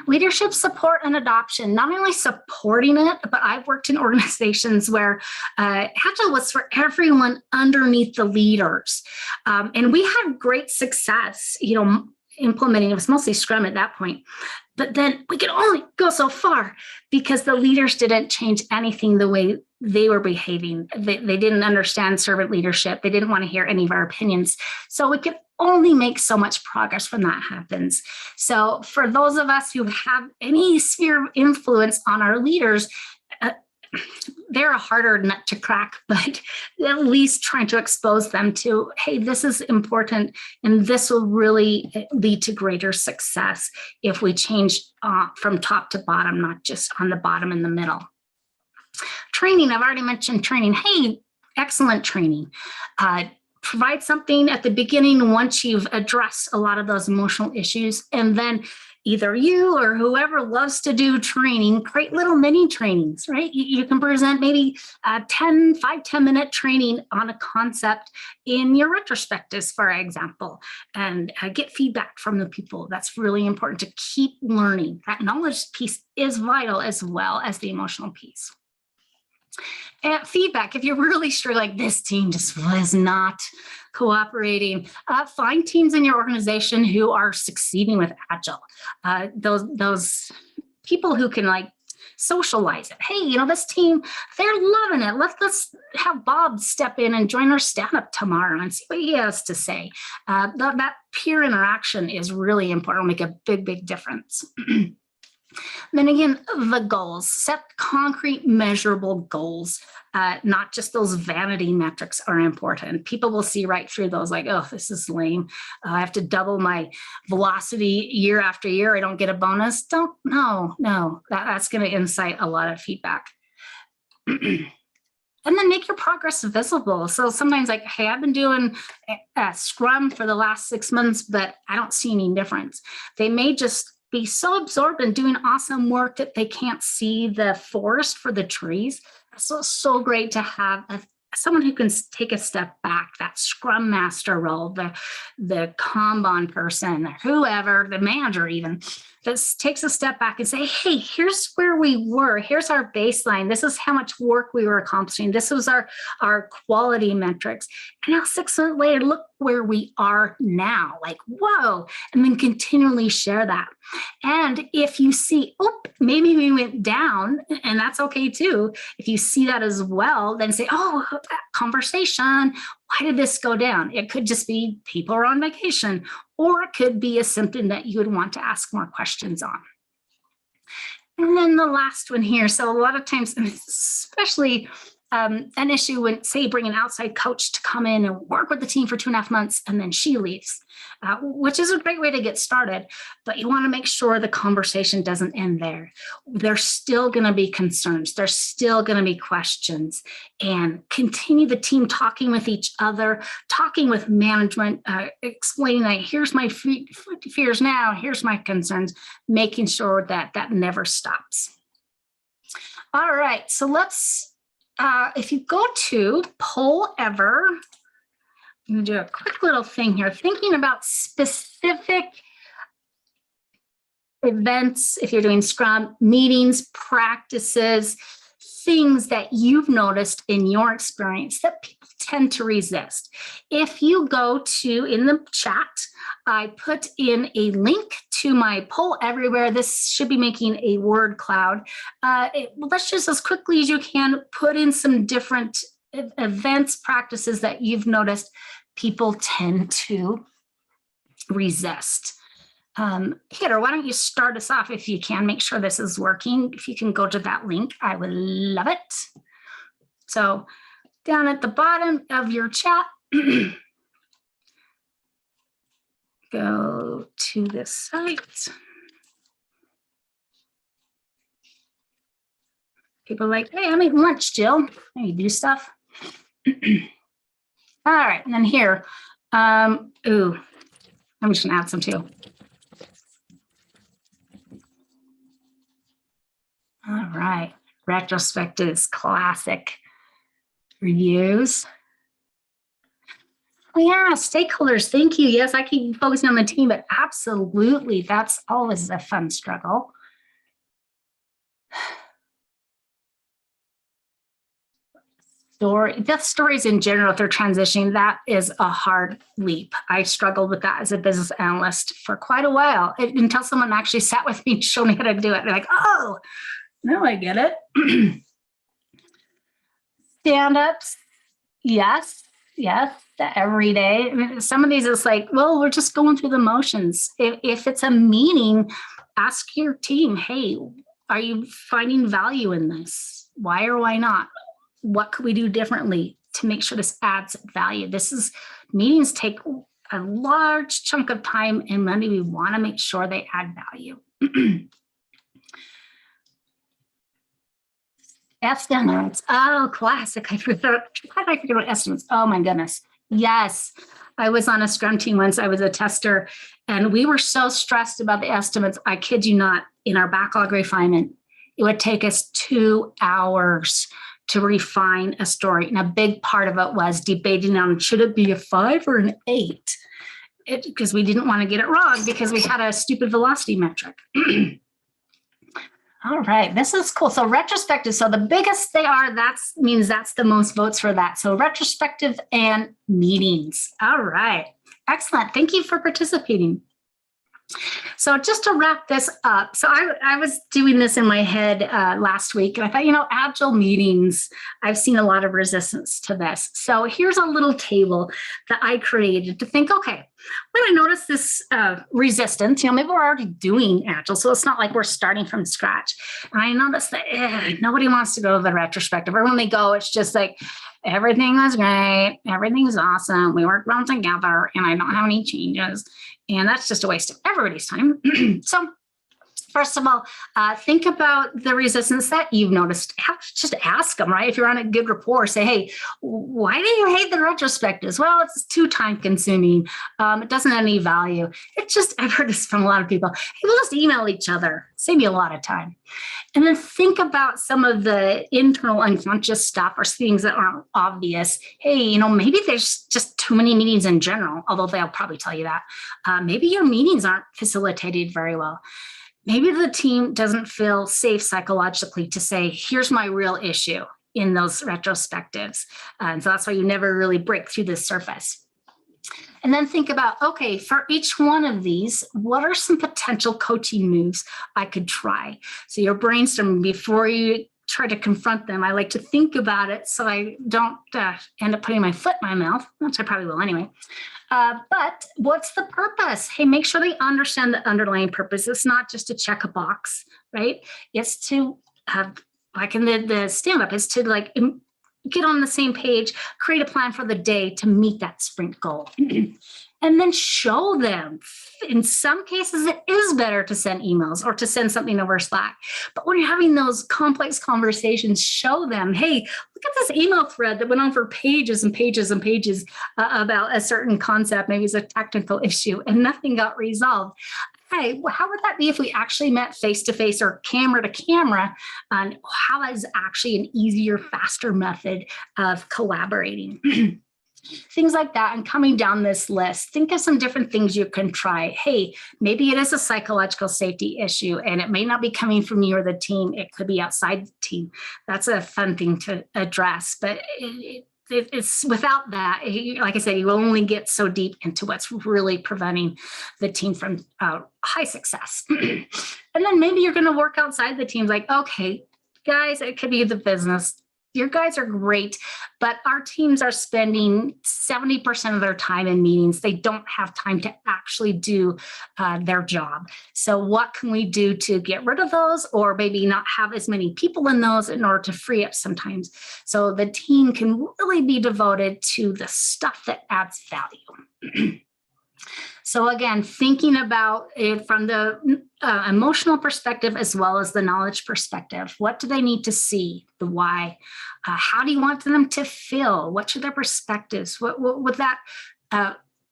Leadership support and adoption, not only supporting it, but I've worked in organizations where Agile was for everyone underneath the leaders. And we had great success, implementing. It was mostly Scrum at that point. But then we could only go so far because the leaders didn't change anything the way they were behaving. They didn't understand servant leadership. They didn't want to hear any of our opinions. So we could only make so much progress when that happens. So for those of us who have any sphere of influence on our leaders, they're a harder nut to crack, but at least trying to expose them to, hey, this is important, and this will really lead to greater success if we change from top to bottom, not just on the bottom and the middle. Training, I've already mentioned training. Hey, excellent training. Provide something at the beginning once you've addressed a lot of those emotional issues, and then either you or whoever loves to do training, create little mini trainings, right? You can present maybe 5-10-minute training on a concept in your retrospectives, for example, and get feedback from the people. That's really important to keep learning. That knowledge piece is vital as well as the emotional piece. And feedback, if you're really sure like this team just was not cooperating, find teams in your organization who are succeeding with Agile. Those people who can like socialize it. Hey, this team, they're loving it. Let's have Bob step in and join our stand-up tomorrow and see what he has to say. That peer interaction is really important. It'll make a big, big difference. Then again, the goals, set concrete, measurable goals, not just those vanity metrics are important. People will see right through those like, oh, this is lame. I have to double my velocity year after year. I don't get a bonus. No, that's going to incite a lot of feedback. And then make your progress visible. So sometimes like, hey, I've been doing Scrum for the last 6 months, but I don't see any difference. They may just be so absorbed in doing awesome work that they can't see the forest for the trees. So great to have someone who can take a step back, that scrum master role, the Kanban person, whoever, the manager even, that takes a step back and say, hey, here's where we were. Here's our baseline. This is how much work we were accomplishing. This was our quality metrics. And now 6 months later, look where we are now. Like, whoa. And then continually share that. And if you see, oh, maybe we went down, and that's okay too. If you see that as well, then say, oh, that conversation, why did this go down? It could just be people are on vacation, or it could be a symptom that you would want to ask more questions on. And then the last one here. So a lot of times, especially an issue when, say, you bring an outside coach to come in and work with the team for 2.5 months, and then she leaves, which is a great way to get started. But you want to make sure the conversation doesn't end there. There's still going to be concerns. There's still going to be questions, and continue the team talking with each other, talking with management, explaining that here's my fears now, here's my concerns, making sure that that never stops. All right, so let's if you go to Poll Ever, I'm going to do a quick little thing here, thinking about specific events, if you're doing Scrum, meetings, practices, things that you've noticed in your experience that people tend to resist. If you go to, in the chat, I put in a link to my Poll Everywhere. This should be making a word cloud. Let's just, as quickly as you can, put in some different events, practices that you've noticed people tend to resist. Peter, why don't you start us off if you can, make sure this is working. If you can go to that link, I would love it. So down at the bottom of your chat, go to this site. People are like, hey, I'm eating lunch, Jill. You do stuff. All right, and then here, I'm just gonna add some too. All right, retrospectives, classic reviews. Oh yeah, stakeholders, thank you. Yes, I keep focusing on the team, but absolutely, that's always a fun struggle. Death stories in general, if they're transitioning, that is a hard leap. I struggled with that as a business analyst for quite a while, until someone actually sat with me and showed me how to do it. They're like, oh, now I get it. Stand-ups, yes, every day. I mean, some of these is like, well, we're just going through the motions. If it's a meeting, ask your team, hey, are you finding value in this? Why or why not? What could we do differently to make sure this adds value? Meetings take a large chunk of time and money. We want to make sure they add value. Estimates. Oh, classic. How did I forget about estimates? Oh my goodness. Yes. I was on a Scrum team once. I was a tester, and we were so stressed about the estimates. I kid you not, in our backlog refinement, it would take us 2 hours to refine a story. And a big part of it was debating on, should it be a 5 or an 8? Because we didn't want to get it wrong because we had a stupid velocity metric. All right, this is cool. So retrospective, so the biggest they are, that means that's the most votes for that. So retrospective and meetings. All right, excellent. Thank you for participating. So just to wrap this up, so I was doing this in my head last week, and I thought, Agile meetings, I've seen a lot of resistance to this. So here's a little table that I created to think, okay, when I notice this resistance, maybe we're already doing Agile, so it's not like we're starting from scratch. And I noticed that nobody wants to go to the retrospective, or when they go, it's just like, everything was great, everything's awesome, we worked well together, and I don't have any changes. And that's just a waste of everybody's time. So First of all, think about the resistance that you've noticed. Just ask them, right? If you're on a good rapport, say, hey, why do you hate the retrospectives? Well, it's too time consuming. It doesn't have any value. It's just, I've heard this from a lot of people. Hey, we'll just email each other. Save you a lot of time. And then think about some of the internal unconscious stuff or things that aren't obvious. Hey, maybe there's just too many meetings in general, although they'll probably tell you that. Maybe your meetings aren't facilitated very well. Maybe the team doesn't feel safe psychologically to say, here's my real issue in those retrospectives. And so that's why you never really break through the surface. And then think about, okay, for each one of these, what are some potential coaching moves I could try? So you're brainstorming before you try to confront them. I like to think about it so I don't end up putting my foot in my mouth, which I probably will anyway. But what's the purpose? Hey, make sure they understand the underlying purpose. It's not just to check a box, right? It's to like in the stand-up, is to like get on the same page, create a plan for the day to meet that sprint goal. And then show them. In some cases, it is better to send emails or to send something over Slack. But when you're having those complex conversations, show them, hey, look at this email thread that went on for pages and pages and pages about a certain concept. Maybe it's a technical issue and nothing got resolved. Hey, how would that be if we actually met face-to-face or camera to camera? And how is actually an easier, faster method of collaborating? Things like that. And coming down this list, think of some different things you can try. Hey, maybe it is a psychological safety issue and it may not be coming from you or the team. It could be outside the team. That's a fun thing to address. But it's without that, like I said, you will only get so deep into what's really preventing the team from high success. And then maybe you're going to work outside the teams like, okay, guys, it could be the business. Your guys are great, but our teams are spending 70% of their time in meetings. They don't have time to actually do their job. So what can we do to get rid of those, or maybe not have as many people in those in order to free up sometimes? So the team can really be devoted to the stuff that adds value. So again, thinking about it from the emotional perspective as well as the knowledge perspective. What do they need to see? The why? How do you want them to feel? What should their perspectives? What would that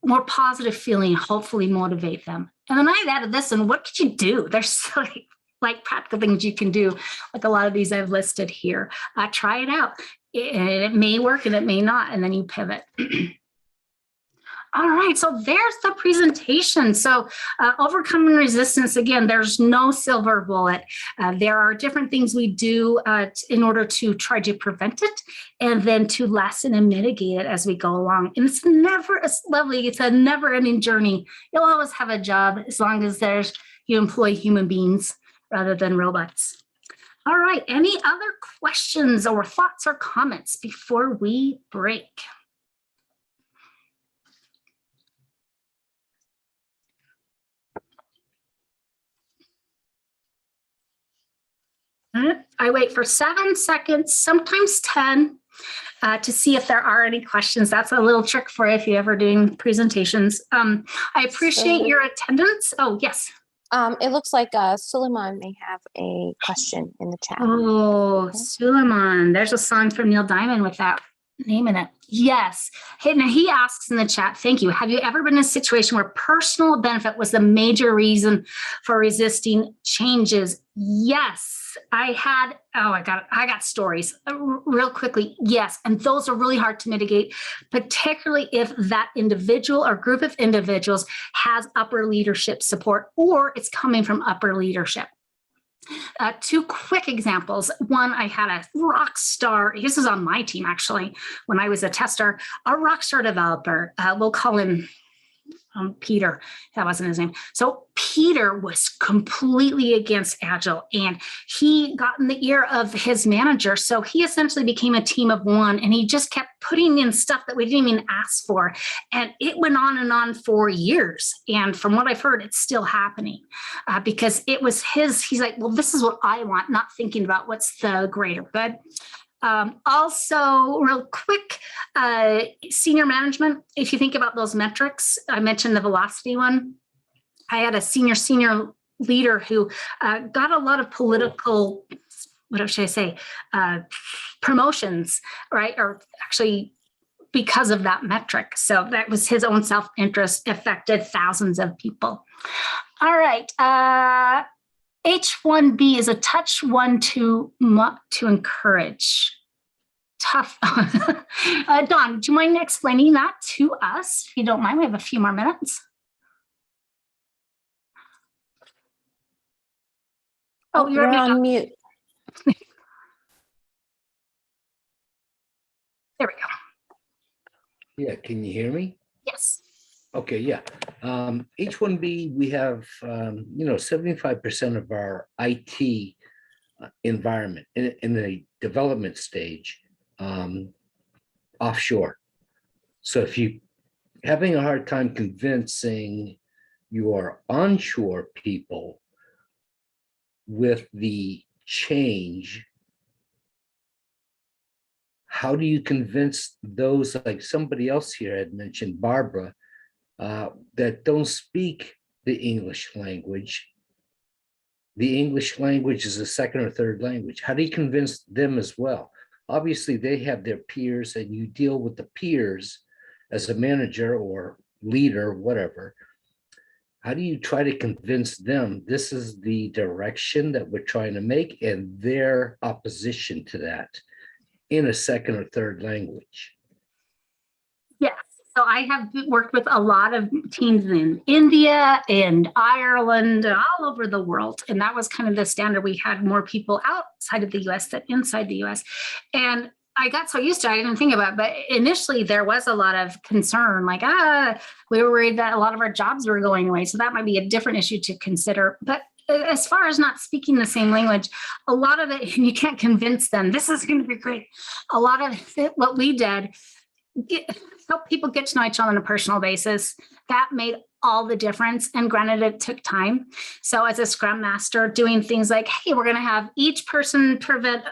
more positive feeling hopefully motivate them? And then I've added this, and what could you do? There's so like practical things you can do, like a lot of these I've listed here. Try it out. It may work and it may not, and then you pivot. All right, so there's the presentation. So overcoming resistance, again, there's no silver bullet. There are different things we do in order to try to prevent it and then to lessen and mitigate it as we go along. And it's never as lovely. It's a never-ending journey. You'll always have a job as long as you employ human beings rather than robots. All right, any other questions or thoughts or comments before we break? I wait for 7 seconds, sometimes 10, to see if there are any questions. That's a little trick for if you're ever doing presentations. I appreciate your attendance. Oh, yes. It looks like Suleiman may have a question in the chat. Oh, okay. Suleiman. There's a song from Neil Diamond with that name in it. Yes. Now he asks in the chat, thank you. Have you ever been in a situation where personal benefit was the major reason for resisting changes? Yes. I got stories real quickly. Yes. And those are really hard to mitigate, particularly if that individual or group of individuals has upper leadership support or it's coming from upper leadership. 2 quick examples. One, I had a rock star, this is on my team actually, when I was a tester, a rock star developer, we'll call him Peter, that wasn't his name. So Peter was completely against Agile and he got in the ear of his manager. So he essentially became a team of one and he just kept putting in stuff that we didn't even ask for. And it went on and on for years. And from what I've heard, it's still happening because it was he's like, well, this is what I want, not thinking about what's the greater good. Also, real quick, senior management, if you think about those metrics, I mentioned the velocity one. I had a senior leader who got a lot of political, what should I say, promotions, right? Or actually because of that metric. So that was his own self-interest affected thousands of people. All right. H1B is a touch one to encourage. Tough. Dawn, do you mind explaining that to us? If you don't mind, we have a few more minutes. Oh, you're on mute. There we go. Yeah, can you hear me? Yes. Okay, yeah. H1B, we have, 75% of our IT environment in the development stage offshore. So if you having a hard time convincing your onshore people with the change, how do you convince those, like somebody else here had mentioned, Barbara, that don't speak the English language? The English language is a second or third language. How do you convince them as well? Obviously, they have their peers, and you deal with the peers as a manager or leader, whatever. How do you try to convince them this is the direction that we're trying to make and their opposition to that in a second or third language? Yes. So I have worked with a lot of teams in India and Ireland, all over the world. And that was kind of the standard. We had more people outside of the US than inside the US. And I got so used to it, I didn't think about it. But initially there was a lot of concern, like, we were worried that a lot of our jobs were going away. So that might be a different issue to consider. But as far as not speaking the same language, a lot of it, you can't convince them, this is going to be great. A lot of it, what we did, help people get to know each other on a personal basis. That made all the difference. And granted, it took time. So as a Scrum Master, doing things like, hey, we're going to have each person present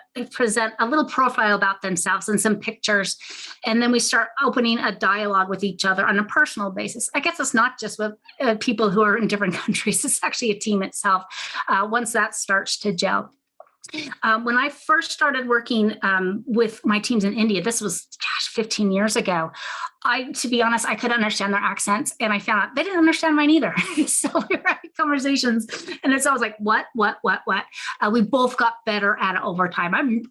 a little profile about themselves and some pictures. And then we start opening a dialogue with each other on a personal basis. I guess it's not just with people who are in different countries. It's actually a team itself. Once that starts to gel. When I first started working with my teams in India, this was, 15 years ago, to be honest, I couldn't understand their accents, and I found out they didn't understand mine either. So we were having conversations, and it's always like, what? We both got better at it over time.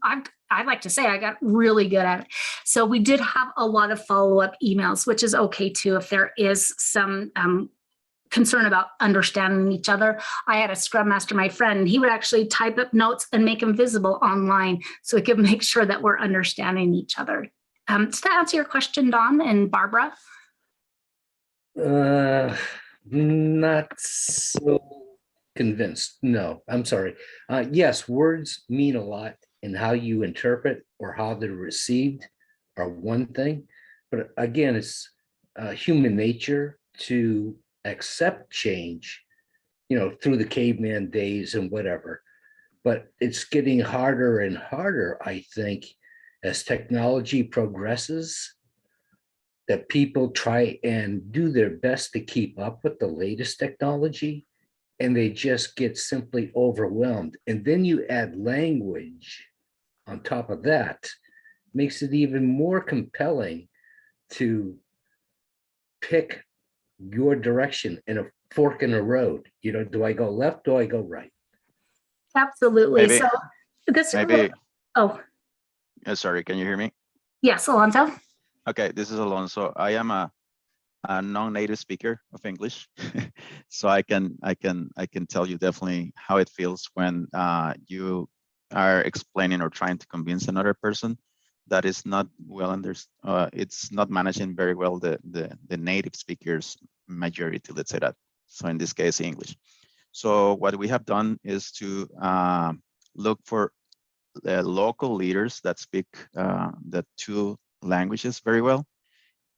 I'd like to say I got really good at it. So we did have a lot of follow-up emails, which is okay too if there is some concern about understanding each other. I had a Scrum Master, my friend, and he would actually type up notes and make them visible online so we could make sure that we're understanding each other. Does that answer your question, Dawn and Barbara? Not so convinced. No, I'm sorry. Yes, words mean a lot, and how you interpret or how they're received are one thing. But again, it's human nature to accept change, through the caveman days and whatever. But it's getting harder and harder, I think, as technology progresses, that people try and do their best to keep up with the latest technology, and they just get simply overwhelmed. And then you add language on top of that, makes it even more compelling to pick your direction in a fork in a road. Do I go left? Do I go right? Absolutely. Maybe, so this maybe. Oh, Sorry, can you hear me? yes, Alonso. Okay, this is Alonso. I am a non-native speaker of English, so I can tell you definitely how it feels when you are explaining or trying to convince another person that is not well understood. It's not managing very well the native speakers majority, let's say that. So in this case, English. So what we have done is to look for local leaders that speak the two languages very well,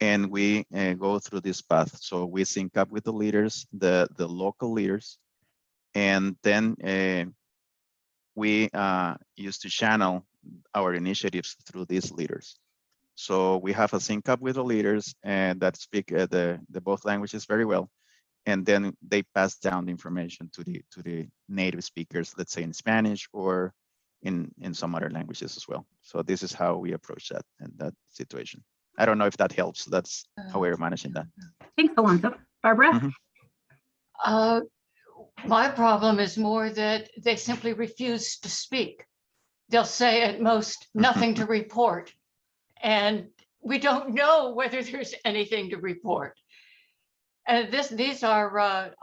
and we go through this path. So we sync up with the leaders, the local leaders, and then we used to channel our initiatives through these leaders. So we have a sync up with the leaders and that speak the both languages very well. and then they pass down the information to the native speakers, let's say in Spanish or in some other languages as well. So this is how we approach that in that situation. I don't know if that helps. That's how we're managing that. Thanks, Alonso. Barbara? Mhm. My problem is more that they simply refuse to speak. They'll say at most nothing to report. And we don't know whether there's anything to report. And these are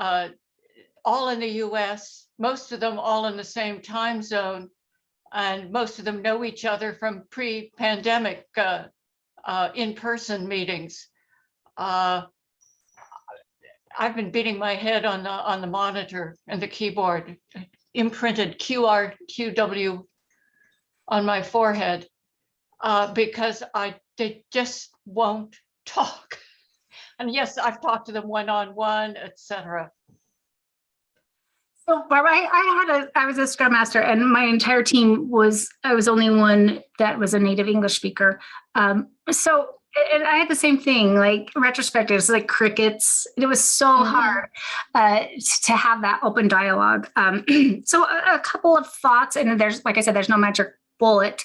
all in the US, most of them all in the same time zone. And most of them know each other from pre-pandemic in-person meetings. I've been beating my head on the monitor and the keyboard, imprinted QW on my forehead because they just won't talk. And yes, I've talked to them one-on-one, etc. So Barbara, I was a Scrum Master, and my entire team I was only one that was a native English speaker. And I had the same thing, like retrospectives, like crickets. It was so hard to have that open dialogue. So a couple of thoughts, and there's, like I said, there's no magic bullet,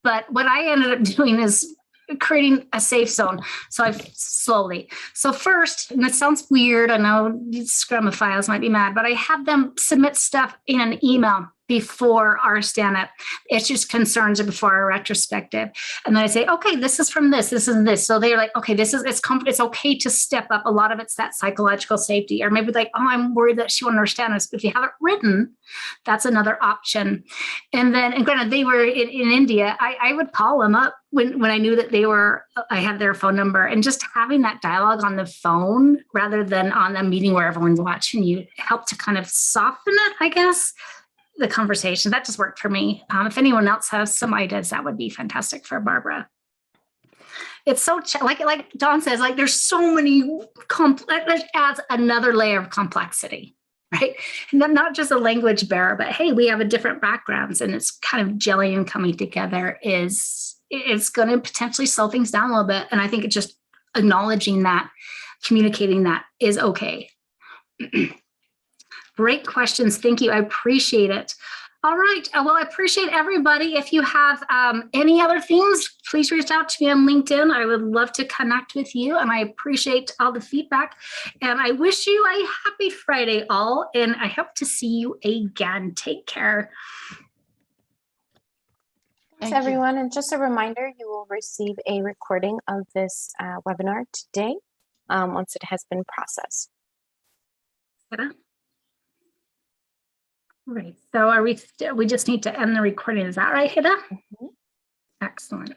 but what I ended up doing is creating a safe zone. So So first, and it sounds weird, I know Scrumophiles might be mad, but I have them submit stuff in an email before our stand-up. It's just concerns before our retrospective. And then I say, okay, this is from this is this. So they're like, okay, it's okay to step up. A lot of it's that psychological safety, or maybe like, oh, I'm worried that she won't understand this. But if you have it written, that's another option. And granted, they were in India. I would call them up when I knew that I had their phone number, and just having that dialogue on the phone rather than on a meeting where everyone's watching you helped to kind of soften it, I guess, the conversation. That just worked for me. If anyone else has some ideas, that would be fantastic for Barbara. It's so like Dawn says, like there's so many that adds another layer of complexity, right? And not just a language barrier, but hey, we have a different backgrounds, and it's kind of gelling and coming together it's going to potentially slow things down a little bit. And I think it's just acknowledging that, communicating that is okay. Great questions. Thank you. I appreciate it. All right. Well, I appreciate everybody. If you have any other things, please reach out to me on LinkedIn. I would love to connect with you, and I appreciate all the feedback. And I wish you a happy Friday, all, and I hope to see you again. Take care. Thanks, everyone. And just a reminder, you will receive a recording of this webinar today once it has been processed. Right. So we just need to end the recording. Is that right, Hida? Excellent.